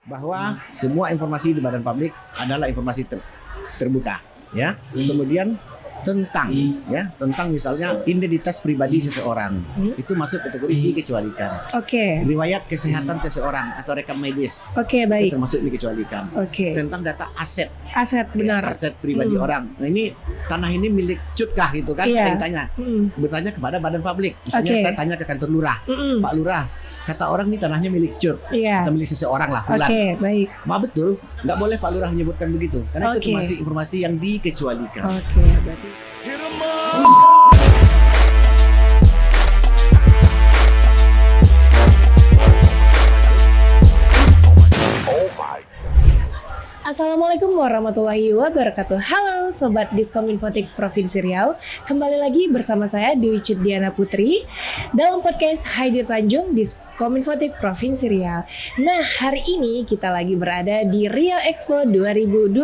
bahwa semua informasi di badan publik adalah informasi terbuka, ya. Kemudian tentang misalnya identitas pribadi seseorang itu masuk kategori dikecualikan. Riwayat kesehatan seseorang atau rekam medis itu termasuk dikecualikan. Tentang data aset benar, aset pribadi orang. Nah, ini tanah ini milik Cutkah gitu kan? Saya bertanya kepada badan publik. Misalnya saya tanya ke kantor lurah, Pak Lurah, kata orang ini tanahnya milik Cut atau milik seseorang lah. Baik. Betul, nggak boleh Pak Lurah menyebutkan begitu karena itu masih informasi yang dikecualikan. Berarti Assalamualaikum warahmatullahi wabarakatuh. Halo Sobat Diskominfotik Provinsi Riau. Kembali lagi bersama saya Dewi Cidiana Putri dalam podcast Haidir Tanjung Diskominfotik Provinsi Riau. Nah, hari ini kita lagi berada di Riau Expo 2022.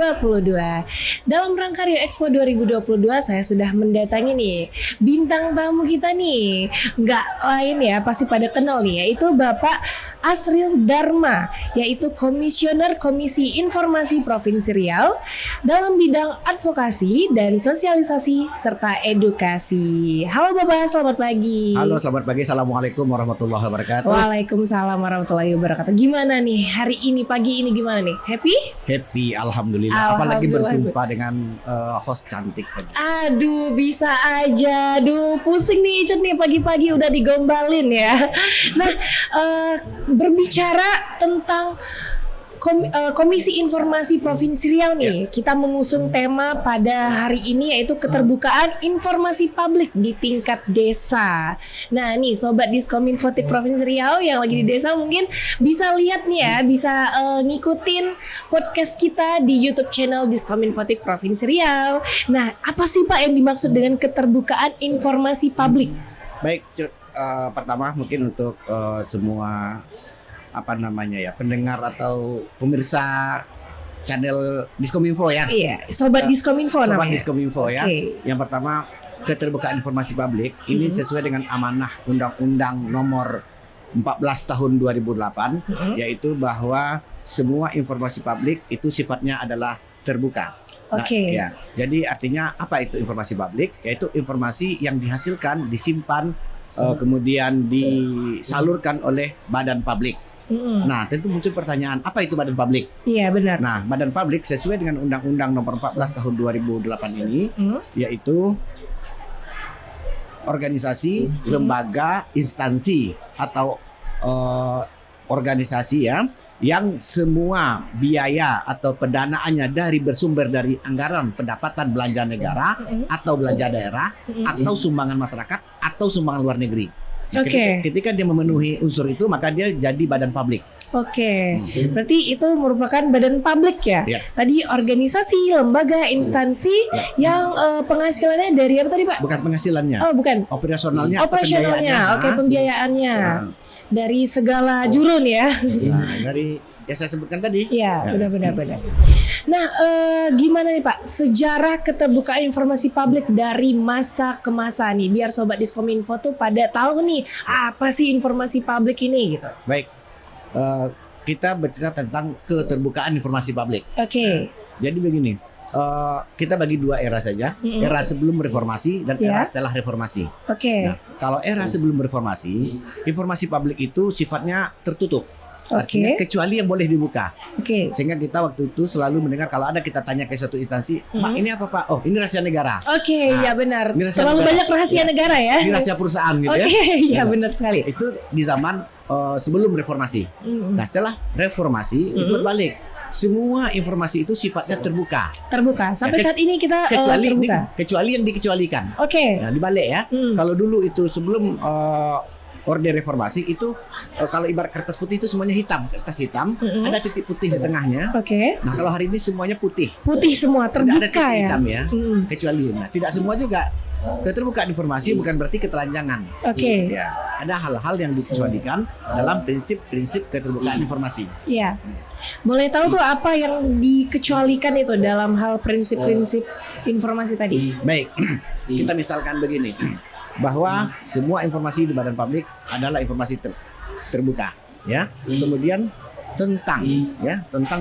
Dalam rangka Riau Expo 2022 saya sudah mendatangi nih bintang tamu kita nih. Nggak lain ya, pasti pada kenal nih, yaitu Bapak Asril Dharma, yaitu Komisioner Komisi Informasi Provinsi Riau dalam bidang advokasi dan sosialisasi serta edukasi. Halo Bapak, selamat pagi. Halo, selamat pagi. Assalamualaikum warahmatullahi wabarakatuh. Waalaikumsalam warahmatullahi wabarakatuh. Gimana nih hari ini, pagi ini gimana nih? Happy? Happy, alhamdulillah. Apalagi berjumpa dengan host cantik tadi. Aduh, bisa aja. Aduh, pusing nih Icut nih pagi-pagi udah digombalin ya. Nah, berbicara tentang Komisi Informasi Provinsi Riau nih, kita mengusung tema pada hari ini yaitu keterbukaan informasi publik di tingkat desa. Nah nih Sobat Diskominfotik Provinsi Riau yang lagi di desa mungkin bisa lihat nih ya, bisa ngikutin podcast kita di YouTube channel Diskominfotik Provinsi Riau. Nah, apa sih Pak yang dimaksud dengan keterbukaan informasi publik? Baik, pertama mungkin untuk semua pendengar atau pemirsa channel Diskominfo ya. Iya, Sobat Diskominfo namanya. Sobat Diskominfo ya. Yang pertama, keterbukaan informasi publik ini sesuai dengan amanah Undang-Undang Nomor 14 Tahun 2008, yaitu bahwa semua informasi publik itu sifatnya adalah terbuka. Ya. Jadi artinya apa itu informasi publik? Yaitu informasi yang dihasilkan, disimpan, kemudian disalurkan oleh badan publik. Nah, tentu muncul pertanyaan, apa itu badan publik? Iya, benar. Nah, badan publik sesuai dengan Undang-Undang Nomor 14 Tahun 2008 ini, yaitu organisasi, lembaga, instansi atau organisasi ya, yang semua biaya atau pendanaannya bersumber dari anggaran pendapatan belanja negara atau belanja daerah atau sumbangan masyarakat atau sumbangan luar negeri. Ketika dia memenuhi unsur itu, maka dia jadi badan publik. Berarti itu merupakan badan publik ya? Tadi organisasi, lembaga, instansi yang penghasilannya dari apa tadi Pak? Bukan penghasilannya. Oh, bukan. Operasionalnya. Pembiayaannya. Dari segala jurun ya. Dari yang saya sebutkan tadi. Iya, benar. Nah, gimana nih Pak sejarah keterbukaan informasi publik dari masa ke masa nih, biar Sobat Diskominfo tuh pada tahu nih apa sih informasi publik ini gitu. Baik, kita bercerita tentang keterbukaan informasi publik. Jadi begini, kita bagi dua era saja, era sebelum reformasi dan era setelah reformasi. Nah, kalau era sebelum reformasi, informasi publik itu sifatnya tertutup. Artinya kecuali yang boleh dibuka. Sehingga kita waktu itu selalu mendengar kalau ada kita tanya ke suatu instansi, Pak ini apa Pak? Oh ini rahasia negara. Ya benar. Terlalu banyak rahasia negara ya. Ini rahasia perusahaan gitu ya. Iya benar sekali. Itu di zaman sebelum reformasi. Nah setelah reformasi itu berbalik. Semua informasi itu sifatnya terbuka. Sampai saat ini kita terbuka. Kecuali yang dikecualikan. Nah dibalik ya. Kalau dulu itu sebelum Orde Reformasi itu kalau ibarat kertas putih itu semuanya hitam, kertas hitam, ada titik putih di tengahnya. Nah kalau hari ini semuanya putih semua, terbuka. Tidak ada titik hitam ya, kecuali tidak semua juga. Keterbukaan informasi bukan berarti ketelanjangan. Ya, ada hal-hal yang dikecualikan dalam prinsip-prinsip keterbukaan informasi. Iya. Boleh tahu tuh apa yang dikecualikan itu dalam hal prinsip-prinsip informasi tadi? Baik, kita misalkan begini. Bahwa semua informasi di badan publik adalah informasi terbuka, ya. Kemudian tentang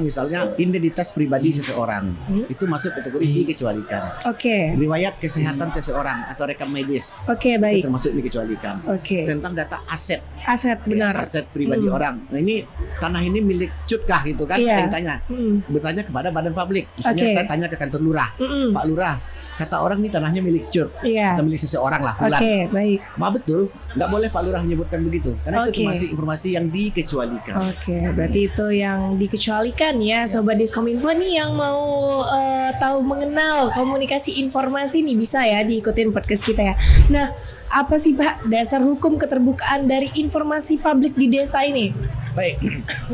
misalnya identitas pribadi seseorang itu masuk kategori dikecualikan. Oke. Riwayat kesehatan seseorang atau rekam medis Oke, itu baik. termasuk dikecualikan. Oke. Tentang data aset, Aset, benar. aset pribadi orang. Nah ini tanah ini milik Cut kah gitu kan? Iya. Saya tanya, bertanya kepada badan publik. Misalnya Oke. saya tanya ke kantor lurah, Mm-mm. Pak Lurah, kata orang ini tanahnya milik Cut, Iya. atau milik seseorang lah, Oke, Fulan. baik. Ma betul, nggak boleh Pak Lurah menyebutkan begitu, karena Oke. itu masih informasi yang dikecualikan. Oke, berarti itu yang dikecualikan ya, Sobat Diskominfo nih yang mau tahu mengenal komunikasi informasi nih bisa ya diikutin podcast kita ya. Nah, apa sih Pak dasar hukum keterbukaan dari informasi publik di desa ini? Baik,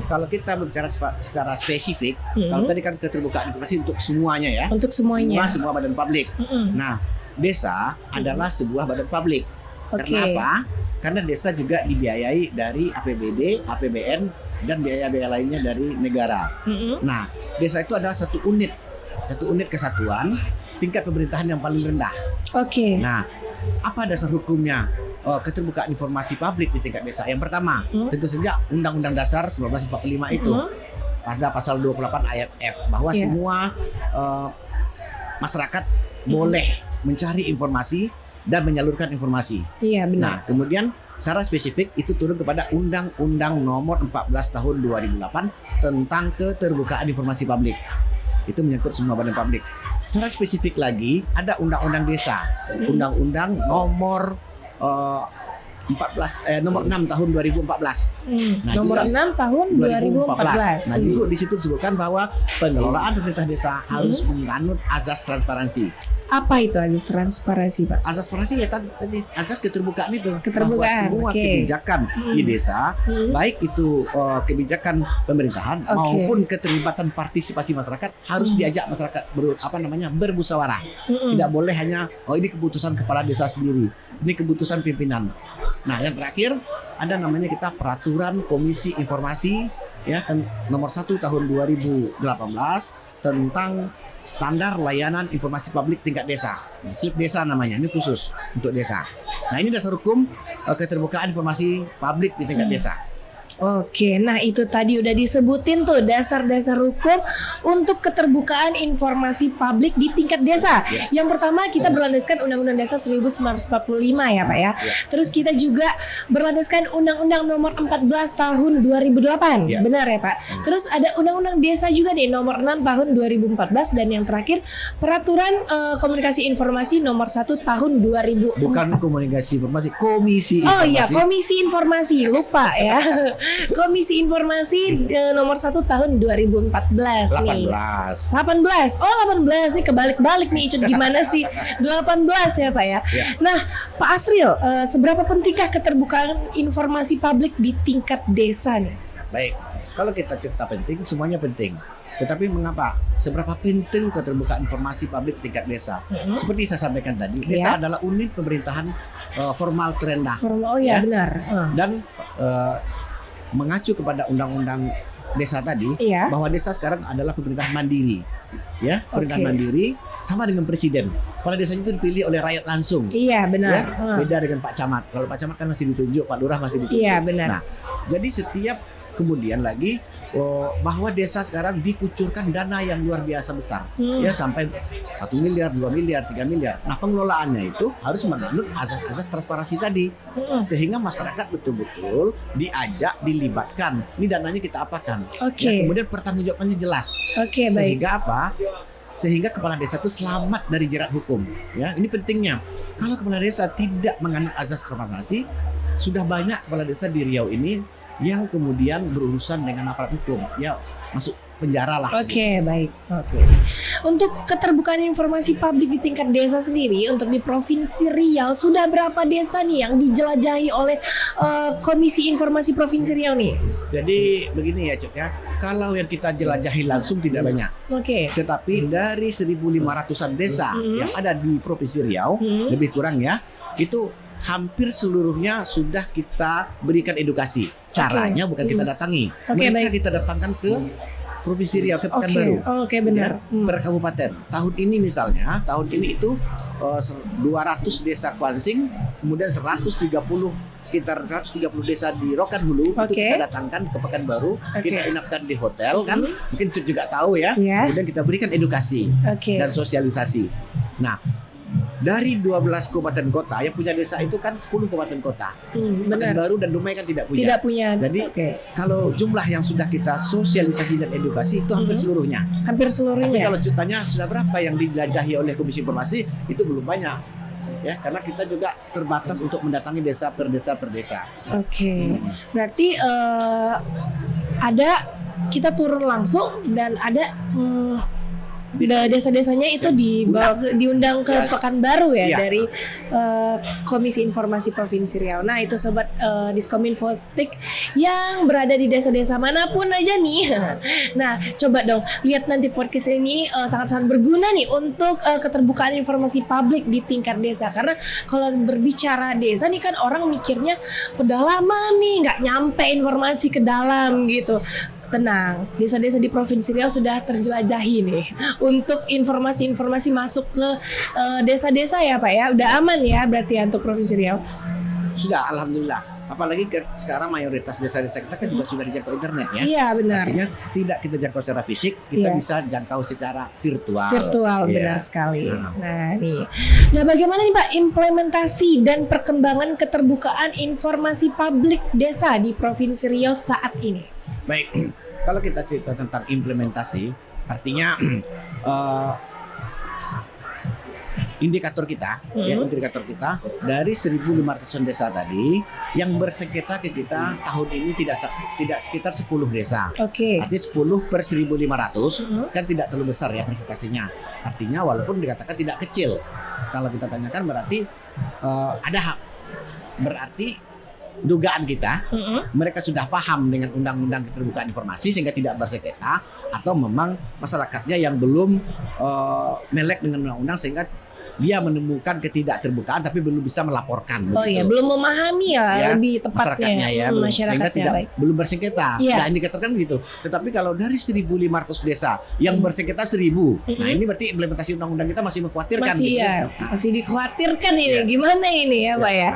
kalau kita berbicara secara spesifik, kalau tadi kan keterbukaan informasi untuk semuanya ya, Untuk semuanya. semua badan publik. Mm-mm. Nah, desa adalah sebuah badan publik. Oke. Karena apa? Karena desa juga dibiayai dari APBD, APBN, dan biaya-biaya lainnya dari negara. Mm-mm. Nah, desa itu adalah satu unit kesatuan tingkat pemerintahan yang paling rendah. Oke. Nah, apa dasar hukumnya keterbukaan informasi publik di tingkat desa? Yang pertama, tentu saja Undang-Undang Dasar 1945 itu pada pasal 28 ayat F bahwa Iya. semua masyarakat boleh mencari informasi dan menyalurkan informasi. Iya, Nah, benar. kemudian secara spesifik itu turun kepada Undang-Undang Nomor 14 Tahun 2008 tentang keterbukaan informasi publik. Itu menyangkut semua badan publik. Secara spesifik lagi ada Undang-Undang Desa, Undang-Undang Nomor 6 Tahun 2014. Nah, Nomor juga 6 tahun 2014. Nah, juga di situ disebutkan bahwa pengelolaan pemerintah desa harus menganut azas transparansi. Apa itu azas transparansi, Pak? Azas transparansi ya tadi azas keterbukaan itu. Keterbukaan, Bahwa semua oke. kebijakan di desa, Hmm. baik itu kebijakan pemerintahan Oke. maupun keterlibatan partisipasi masyarakat harus diajak masyarakat bermusyawarah. Mm-mm. Tidak boleh hanya ini keputusan kepala desa sendiri, ini keputusan pimpinan. Nah, yang terakhir ada namanya kita peraturan Komisi Informasi ya nomor 1 tahun 2018 tentang standar layanan informasi publik tingkat desa. SLIP desa namanya, ini khusus untuk desa. Nah, ini dasar hukum keterbukaan informasi publik di tingkat desa. Oke, nah itu tadi udah disebutin tuh dasar-dasar hukum untuk keterbukaan informasi publik di tingkat desa. Ya. Yang pertama kita berlandaskan Undang-Undang Dasar 1945 ya Pak ya. Terus kita juga berlandaskan Undang-Undang Nomor 14 Tahun 2008. Ya. Benar ya Pak? Terus ada Undang-Undang Desa juga nih Nomor 6 Tahun 2014 dan yang terakhir Peraturan Komunikasi Informasi Nomor 1 Tahun 2004. Bukan komunikasi informasi, komisi informasi. Oh iya, Komisi Informasi, lupa ya. Komisi Informasi nomor 1 tahun 2014 nih. 18. Oh, 18 nih kebalik-balik nih Icut gimana sih? 18 ya, Pak ya. Ya. Nah, Pak Asril, seberapa pentingkah keterbukaan informasi publik di tingkat desa nih? Baik, kalau kita cerita penting, semuanya penting. Tetapi mengapa? Seberapa penting keterbukaan informasi publik tingkat desa? Seperti saya sampaikan tadi, desa adalah unit pemerintahan formal terendah. Oh iya, Ya. benar. Dan mengacu kepada undang-undang desa tadi, Iya. bahwa desa sekarang adalah pemerintahan mandiri, ya, pemerintahan Oke. mandiri sama dengan presiden. Kepala desanya itu dipilih oleh rakyat langsung, Iya, ya, benar. beda dengan Pak Camat. Kalau Pak Camat kan masih ditunjuk, Pak Lurah masih ditunjuk. Iya, benar. Nah, jadi setiap kemudian lagi bahwa desa sekarang dikucurkan dana yang luar biasa besar, ya sampai 1 miliar, 2 miliar, 3 miliar. Nah, pengelolaannya itu harus menganut azas-azas transparansi tadi, sehingga masyarakat betul-betul diajak, dilibatkan. Ini dananya kita apakan? Oke. Ya, kemudian pertanggungjawabannya jelas. Oke, baik. Sehingga apa? Sehingga kepala desa itu selamat dari jerat hukum. Ya, ini pentingnya. Kalau kepala desa tidak menganut azas transparansi, sudah banyak kepala desa di Riau ini yang kemudian berurusan dengan aparat hukum, ya masuk penjara lah. Oke, baik. Oke. Untuk keterbukaan informasi publik di tingkat desa sendiri, untuk di Provinsi Riau sudah berapa desa nih yang dijelajahi oleh Komisi Informasi Provinsi Riau nih? Jadi begini ya Cuk ya, kalau yang kita jelajahi langsung tidak banyak, Oke. tetapi dari 1.500-an desa yang ada di Provinsi Riau, lebih kurang ya, itu hampir seluruhnya sudah kita berikan edukasi. Caranya bukan kita datangi, Oke, mereka baik. kita datangkan ke Provinsi Riau, ke Oke. Pekanbaru. Oke, benar. Ya, per kabupaten. Tahun ini misalnya, tahun ini itu 200 desa Kuansing, kemudian 130 sekitar 130 desa di Rokan Hulu itu Oke. kita datangkan ke Pekanbaru, Oke. kita inapkan di hotel kan, mungkin juga tahu ya. Iya. Kemudian kita berikan edukasi Oke. dan sosialisasi. Nah, dari 12 kabupaten kota yang punya desa itu kan 10 kabupaten kota. Benar. Pekanbaru dan Dumai kan tidak punya. Tidak punya. Jadi, Oke. Kalau jumlah yang sudah kita sosialisasi dan edukasi itu hampir seluruhnya. Hampir Tapi seluruhnya. kalau ceritanya sudah berapa yang dijelajahi oleh Komisi Informasi itu belum banyak. Ya, karena kita juga terbatas untuk mendatangi desa per desa per desa. Oke. Berarti ada kita turun langsung dan ada desa-desanya itu diundang ke Ya. Pekanbaru ya, Iya. dari Komisi Informasi Provinsi Riau. Nah, itu sobat Diskominfotik yang berada di desa-desa manapun aja nih. Nah, coba dong lihat nanti podcast ini sangat-sangat berguna nih untuk keterbukaan informasi publik di tingkat desa. Karena kalau berbicara desa nih kan orang mikirnya pedalaman nih, nggak nyampe informasi ke dalam gitu. Tenang, desa-desa di Provinsi Riau sudah terjelajahi nih untuk informasi-informasi masuk ke desa-desa ya Pak ya. Udah aman ya berarti ya untuk Provinsi Riau. Sudah, alhamdulillah. Apalagi sekarang mayoritas desa-desa kita kan juga sudah dijangkau internet ya. Iya benar. Artinya tidak kita jangkau secara fisik, kita Iya. bisa jangkau secara virtual. Virtual Iya. benar sekali. Nah. Nah nih, nah bagaimana nih Pak implementasi dan perkembangan keterbukaan informasi publik desa di Provinsi Riau saat ini? Baik, kalau kita cerita tentang implementasi, artinya indikator kita, ya indikator kita dari 1.500 desa tadi yang bersengketa ke kita tahun ini tidak sekitar 10 desa. Oke. Artinya 10 per 1.500 kan tidak terlalu besar ya presentasinya. Artinya walaupun dikatakan tidak kecil. Kalau kita tanyakan berarti berarti dugaan kita mereka sudah paham dengan undang-undang keterbukaan informasi sehingga tidak bersengketa, atau memang masyarakatnya yang belum melek dengan undang-undang sehingga dia menemukan ketidakterbukaan tapi belum bisa melaporkan. Oh iya, begitu. belum memahami ya, lebih tepatnya Masyarakatnya ya, sehingga masyarakatnya tidak baik. belum bersengketa. Iya. Nah, indikator kan begitu. Tetapi kalau dari 1.500 desa yang bersengketa 1.000, nah ini berarti implementasi undang-undang kita masih mengkhawatirkan. Masih gitu. ya, Nah, masih dikhawatirkan ini. Iya. Gimana ini ya, Pak ya?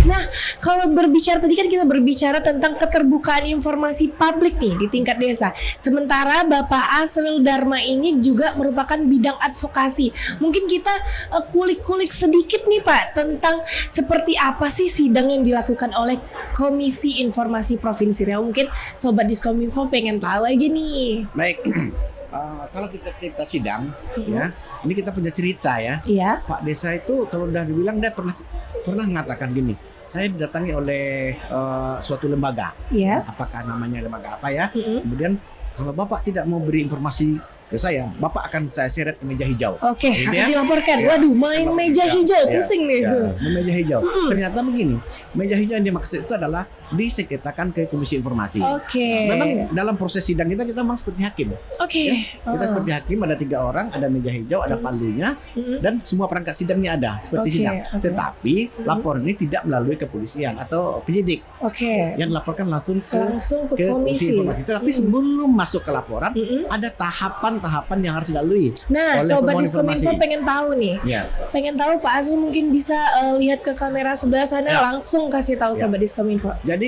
nah, Nah, kalau berbicara tadi kan kita berbicara tentang keterbukaan informasi publik nih di tingkat desa. Sementara Bapak Asril Dharma ini juga merupakan bidang advokasi. Mungkin kita kulik-kulik sedikit nih Pak tentang seperti apa sih sidang yang dilakukan oleh Komisi Informasi Provinsi Riau. Mungkin Sobat Diskominfo pengen tahu aja nih. baik. Kalau kita cerita sidang, ya, ini kita punya cerita ya. Iya. Pak Desa itu kalau udah dibilang dia pernah mengatakan gini. Saya didatangi oleh suatu lembaga. Iya. Apakah namanya lembaga apa ya? Mm-mm. Kemudian kalau Bapak tidak mau beri informasi ke saya, Bapak akan saya seret ke meja hijau. Oke, Gitu akan ya? dilaporkan. Ya. Waduh, main meja Ya, hijau, ya, pusing nih. Ya, meja hijau. Mm-mm. Ternyata begini, meja hijau yang dimaksud itu adalah disengketakan ke Komisi Informasi. Oke. Memang dalam proses sidang kita memang seperti hakim. Oke. Kita seperti hakim, ada 3 orang, ada meja hijau, ada palunya, dan semua perangkat sidangnya ada seperti Oke, sidang. oke. Tetapi laporan ini tidak melalui kepolisian atau penyidik, Oke. yang dilaporkan langsung Langsung ke Komisi komisi. Informasi. Tetapi sebelum masuk ke laporan, ada tahapan-tahapan yang harus dilalui. Nah, oleh Sobat pemohon Diskominfo informasi. pengen tahu nih. Ya. Pengen tahu Pak Azrul mungkin bisa lihat ke kamera sebelah sana, Ya. langsung kasih tahu Ya. Sobat Diskominfo. Jadi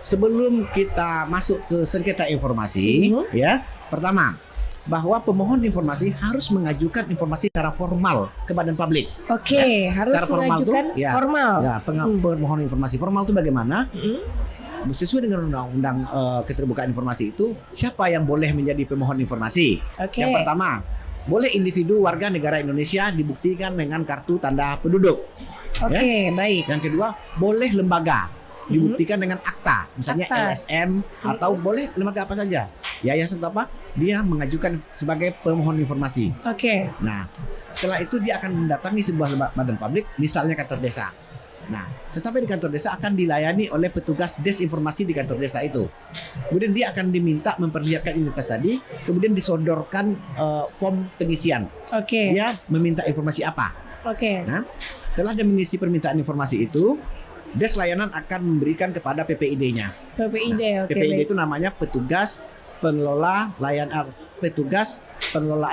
sebelum kita masuk ke sengketa informasi, ya, pertama bahwa pemohon informasi harus mengajukan informasi secara formal ke badan publik. Oke, harus secara formal mengajukan tuh, ya. formal. Ya, pemohon informasi formal itu bagaimana? Sesuai dengan undang-undang keterbukaan informasi itu, siapa yang boleh menjadi pemohon informasi? Oke. Yang pertama, boleh individu warga negara Indonesia dibuktikan dengan kartu tanda penduduk. Oke, baik. Yang kedua, boleh lembaga dibuktikan dengan akta, misalnya Akta. LSM atau boleh lembaga apa saja. Yayasan atau apa, dia mengajukan sebagai pemohon informasi. Oke. Nah, setelah itu dia akan mendatangi sebuah badan publik, misalnya kantor desa. Nah, sesampai di kantor desa akan dilayani oleh petugas desinformasi di kantor desa itu. Kemudian dia akan diminta memperlihatkan identitas tadi, kemudian disodorkan form pengisian. Oke. Dia meminta informasi apa? Oke. Nah, setelah dia mengisi permintaan informasi itu, des layanan akan memberikan kepada PPID-nya. PPID, oke. PPID baik. itu namanya petugas pengelolaan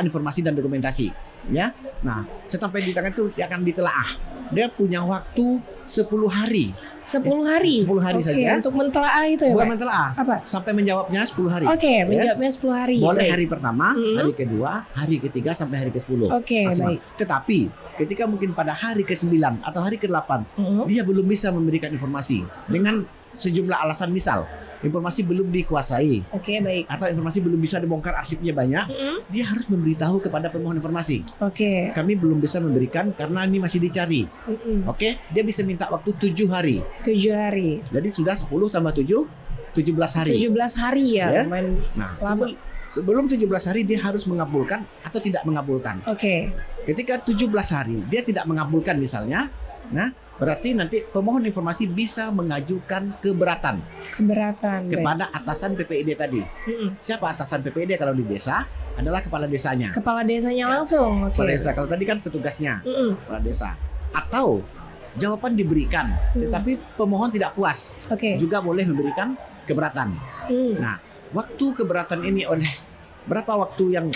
informasi dan dokumentasi, ya. Nah, sampai di tangan itu dia akan ditelaah. Dia punya waktu 10 hari 10 hari. 10 hari Oke, saja. untuk mentelaah itu ya, Bukan Pak? mentelaah. Apa? Sampai menjawabnya 10 hari. Oke, Ya. menjawabnya 10 hari. Boleh Baik. hari pertama, hari kedua, hari ketiga sampai hari ke-10. Oke, Maksimal. baik. Tetapi ketika mungkin pada hari ke-9 atau hari ke-8 Mm-mm. dia belum bisa memberikan informasi dengan sejumlah alasan, misal informasi belum dikuasai Oke, baik. atau informasi belum bisa dibongkar, arsipnya banyak, Mm-mm. dia harus memberitahu kepada pemohon informasi. Oke. Kami belum bisa memberikan karena ini masih dicari. Mm-mm. Oke, dia bisa minta waktu 7 hari. 7 hari. Jadi sudah 10 tambah 7, 17 hari. 17 hari ya. Ya. Lumayan Nah, lama. sebelum 17 hari dia harus mengabulkan atau tidak mengabulkan. Oke. Ketika 17 hari dia tidak mengabulkan misalnya, nah berarti nanti pemohon informasi bisa mengajukan keberatan Keberatan. Baik. kepada atasan PPID tadi. Mm-mm. Siapa atasan PPID kalau di desa? Adalah kepala desanya. Kepala desanya Ya. langsung. Oke. Kepala desa, kalau tadi kan petugasnya Mm-mm. kepala desa. Atau jawaban diberikan, tetapi pemohon tidak puas, Oke. juga boleh memberikan keberatan. Mm. Nah, waktu keberatan ini oleh berapa waktu yang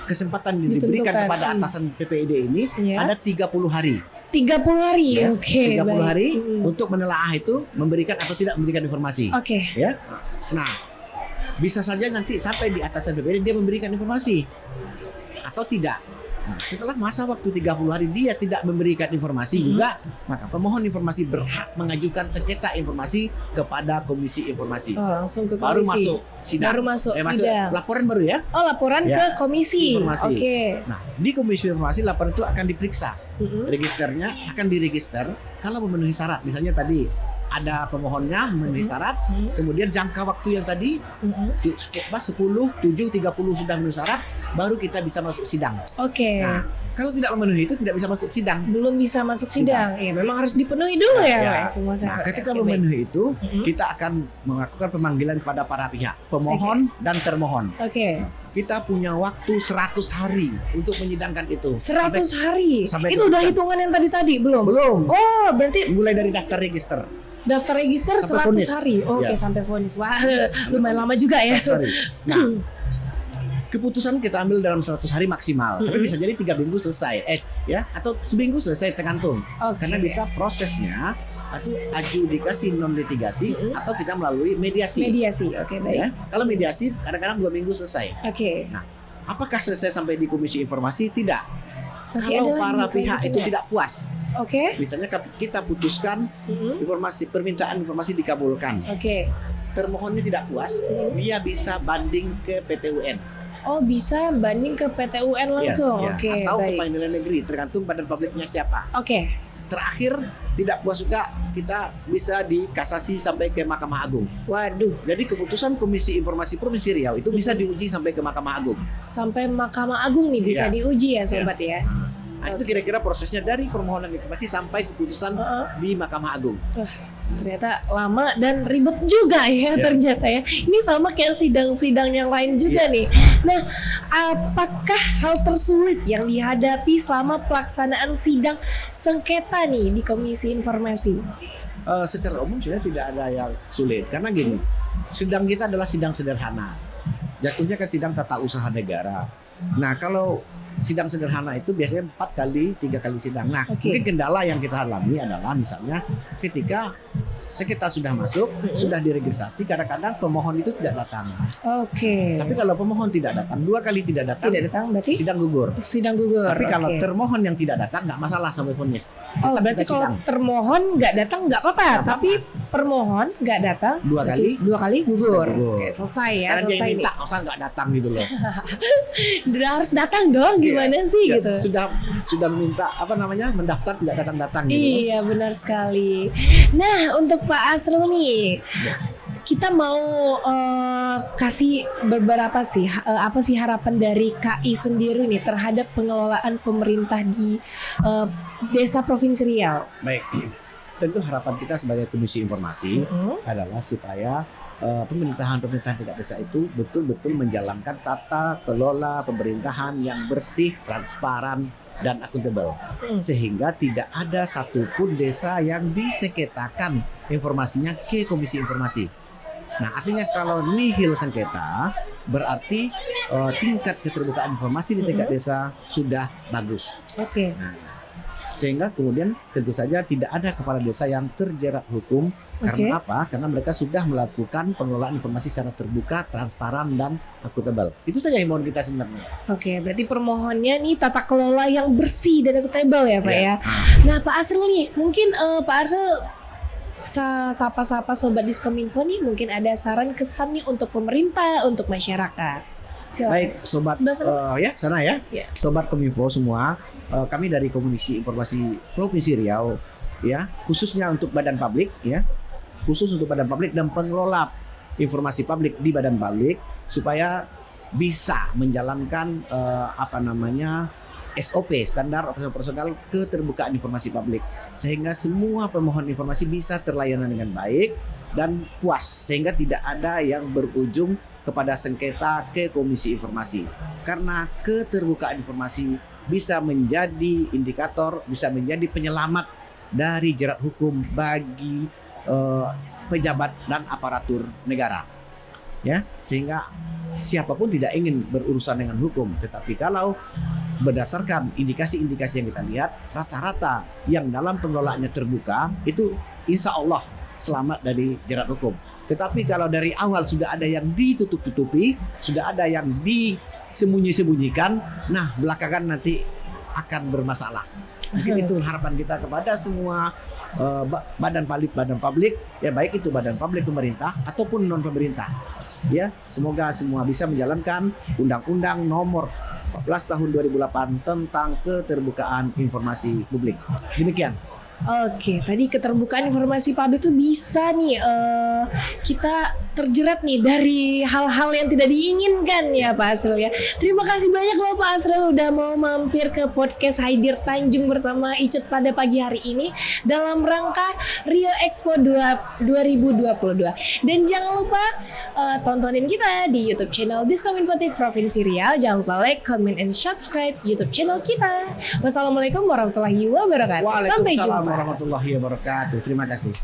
kesempatan diberikan Ditentukan. kepada atasan PPID ini Ya. ada 30 hari. 30 hari. Ya, Oke. 30 baik. hari Mm-mm. untuk menelaah itu memberikan atau tidak memberikan informasi. Oke. Ya. Nah, bisa saja nanti sampai di atasan PPID dia memberikan informasi atau tidak. Nah, setelah masa waktu 30 hari dia tidak memberikan informasi juga, maka pemohon informasi berhak mengajukan sengketa informasi kepada Komisi Informasi. Oh, langsung ke komisi. Baru masuk sidang. Baru masuk Masuk sidang. laporan baru ya. Oh, laporan Ya. ke komisi. Informasi. Oke. Nah, di Komisi Informasi laporan itu akan diperiksa. Mm-mm. Registernya akan diregister kalau memenuhi syarat. Misalnya tadi ada pemohonnya memenuhi syarat, Mm-mm. kemudian jangka waktu yang tadi Mm-mm. 10, 7, 30 sudah memenuhi syarat, baru kita bisa masuk sidang. Oke. Nah, kalau tidak memenuhi itu tidak bisa masuk sidang. Belum bisa masuk sidang. Ya, memang harus dipenuhi dulu ya, Ya. Pak, semua Nah, syarat. ketika Oke, baik. memenuhi itu, Mm-mm. kita akan melakukan pemanggilan kepada para pihak, pemohon dan termohon. Oke. Kita punya waktu 100 hari untuk menyidangkan itu. 100 hari. sampai Itu udah keputusan. hitungan yang tadi belum? Belum. Oh, berarti Mulai dari daftar register. daftar register Sampai 100 vonis. hari. Oh, Oke, Ya. sampai vonis. Wah, lumayan lama juga ya. Daftar hari. Nah, keputusan kita ambil dalam 100 hari maksimal. Tapi Mm-mm. bisa jadi 3 minggu selesai. Ya, atau seminggu selesai, tergantung. Oke. Karena bisa prosesnya atau adjudikasi non litigasi Mm-mm. atau kita melalui mediasi. Mediasi. Oke, baik. Ya, kalau mediasi kadang-kadang 2 minggu selesai. Oke. Apakah selesai sampai di Komisi Informasi? Tidak. Masih Kalau ada para lagi pihak itu kelanjutannya. tidak puas, Oke. misalnya kita putuskan Mm-mm. permintaan informasi dikabulkan, Oke. termohonnya tidak puas, dia bisa banding ke PT UN. Oh, bisa banding ke PT UN langsung. Ya, ya. Oke, Atau ke baik. pengadilan negeri, tergantung badan publiknya siapa. Oke. Terakhir tidak puas juga, kita bisa dikasasi sampai ke Mahkamah Agung. Waduh, Jadi keputusan Komisi Informasi Provinsi Riau itu bisa diuji sampai ke Mahkamah Agung. sampai Mahkamah Agung nih bisa Iya. diuji ya, sobat ya. Nah, itu kira-kira prosesnya dari permohonan informasi sampai keputusan Heeh. di Mahkamah Agung. Ternyata lama dan ribet juga ya, Ya. ternyata ya. Ini sama kayak sidang-sidang yang lain juga nih. Nah, apakah hal tersulit yang dihadapi selama pelaksanaan sidang sengketa nih di Komisi Informasi? Secara umum sebenarnya tidak ada yang sulit karena gini, sidang kita adalah sidang sederhana. Jatuhnya kan sidang tata usaha negara. Nah, kalau sidang sederhana itu biasanya 4 kali, 3 kali sidang. Nah, Oke. mungkin kendala yang kita alami adalah misalnya ketika sengketa sudah masuk, sudah diregistrasi, kadang-kadang pemohon itu tidak datang. Oke. Tapi kalau pemohon tidak datang, 2 kali tidak datang, Tidak datang berarti sidang gugur. sidang gugur. Tapi kalau Oke. termohon yang tidak datang, nggak masalah sampai vonis. Oh, Tetap berarti kita kalau sidang. termohon nggak datang nggak apa-apa, Nggak apa-apa. tapi permohon nggak datang 2 berarti kali, 2 kali gugur. gugur. Oke, selesai ya, Karena dia yang selesai nih. minta, masa nggak datang gitu loh. Udah harus datang dong, gimana sih Ya, gitu. sudah minta mendaftar tidak datang gitu. Iya, benar sekali. Nah, untuk Pak Asrul nih, kita mau kasih beberapa sih apa sih harapan dari KI sendiri nih terhadap pengelolaan pemerintah di desa Provinsi Riau. Baik. Tentu harapan kita sebagai Komisi Informasi Mm-mm. adalah supaya pemerintahan tingkat desa itu betul-betul menjalankan tata kelola pemerintahan yang bersih, transparan, dan akuntabel, sehingga tidak ada satupun desa yang disengketakan informasinya ke Komisi Informasi. Nah, artinya kalau nihil sengketa berarti tingkat keterbukaan informasi di tingkat desa sudah bagus. Oke. Nah, Sehingga kemudian tentu saja tidak ada kepala desa yang terjerat hukum. Karena apa? Karena mereka sudah melakukan pengelolaan informasi secara terbuka, transparan, dan akuntabel. Itu saja himbauan kita sebenarnya. Oke, berarti permohonnya nih tata kelola yang bersih dan akuntabel ya Pak ya. Nah Pak Asril nih, mungkin Pak Asril sapa-sapa Sobat Diskominfo nih mungkin ada saran kesan nih untuk pemerintah, untuk masyarakat. Silakan. Baik, sobat sana ya. Sobat Kominfo semua, kami dari Komisi Informasi Provinsi Riau ya, khususnya untuk badan publik ya. Khusus untuk badan publik dan pengelola informasi publik di badan publik supaya bisa menjalankan SOP, standar operasional keterbukaan informasi publik, sehingga semua pemohon informasi bisa terlayani dengan baik dan puas, sehingga tidak ada yang berujung kepada sengketa ke Komisi Informasi. Karena keterbukaan informasi bisa menjadi indikator, bisa menjadi penyelamat dari jerat hukum bagi pejabat dan aparatur negara. Ya, sehingga siapapun tidak ingin berurusan dengan hukum, tetapi kalau berdasarkan indikasi-indikasi yang kita lihat, rata-rata yang dalam pengelolaannya terbuka itu insya Allah selamat dari jerat hukum. Tetapi kalau dari awal sudah ada yang ditutup-tutupi, sudah ada yang disembunyi-sembunyikan, nah belakangan nanti akan bermasalah. Mungkin itu harapan kita kepada semua badan publik ya, baik itu badan publik pemerintah ataupun non pemerintah. Ya, semoga semua bisa menjalankan Undang-Undang Nomor 14 Tahun 2008 tentang keterbukaan informasi publik. Demikian. Oke, tadi keterbukaan informasi publik itu bisa nih kita terjerat nih dari hal-hal yang tidak diinginkan ya Pak Asril ya. Terima kasih banyak loh Pak Asril udah mau mampir ke podcast Haidir Tanjung bersama Icut pada pagi hari ini dalam rangka Rio Expo 2022. Dan jangan lupa tontonin kita di YouTube channel Diskominfotik Provinsi Riau. Jangan lupa like, comment, and subscribe YouTube channel kita. Wassalamualaikum warahmatullahi wabarakatuh. Sampai jumpa. Warahmatullahi wabarakatuh. Terima kasih.